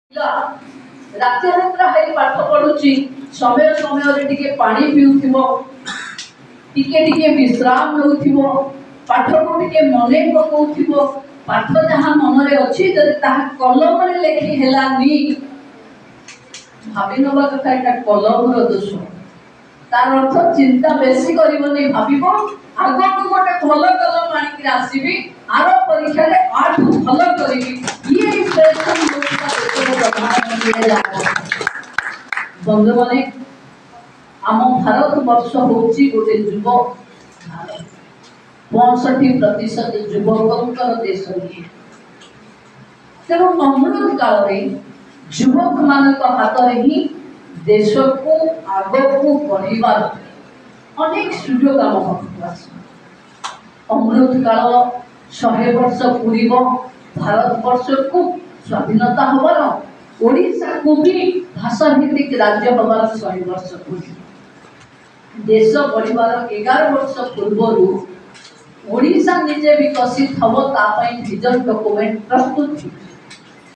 ରାତି ଅନିଦ୍ରା ହେଇ ପାଠ ପଢୁଛି, ସମୟ ସମୟରେ ଟିକେ ପାଣି ପିଉଥିବ, ଟିକେ ଟିକେ ବିଶ୍ରାମ ନେଉଥିବ, ପାଠକୁ ଟିକେ ମନେ ପକାଉଥିବ। ପାଠ ଯାହା ମନରେ ଅଛି ଯଦି ତାହା କଲମରେ ଲେଖି ହେଲାନି, ଭାବି ନେବା କଥା ଏଇଟା କଲମର ଦୋଷ। ତାର ଅର୍ଥ ଚିନ୍ତା ବେଶୀ କରିବନି, ଭାବିବ ଆଗକୁ ଗୋଟେ ଭଲ କଲମ ଆଣିକି ଆସିବି, ଆର ପରୀକ୍ଷାରେ ଆଠୁ ଭଲ କରିବି। ଇଏ ଇମ୍ପ୍ରେସନ ବନ୍ଧୁମାନେ, ଆମ ଭାରତ ବର୍ଷ ହଉଛି ଗୋଟେ ଯୁବ ଭାରତ। 65% ଯୁବକଙ୍କର ଦେଶ ଇଏ। ତେଣୁ ଅମୃତ କାଳରେ ଯୁବକ ମାନଙ୍କ ହାତରେ ହିଁ ଦେଶକୁ ଆଗକୁ ବଢିବାର ଅନେକ ସୁଯୋଗ ଆମ ପାଖକୁ ଆସିବ। ଅମୃତ କାଳ 100 ବର୍ଷ ପୂରିବ, ଭାରତ ବର୍ଷକୁ ସ୍ୱାଧୀନତା ହବାର, ଓଡ଼ିଶାକୁ ବି ଭାଷା ଭିତ୍ତିକ ରାଜ୍ୟ ହବାର 100 ବର୍ଷ ପୂରିବ। ଦେଶ ବଢିବାର 11 ବର୍ଷ ପୂର୍ବରୁ ଓଡ଼ିଶା ନିଜେ ବିକଶିତ ହବ, ତା ପାଇଁ ଭିଜନ ଡକୁମେଣ୍ଟ ପ୍ରସ୍ତୁତ।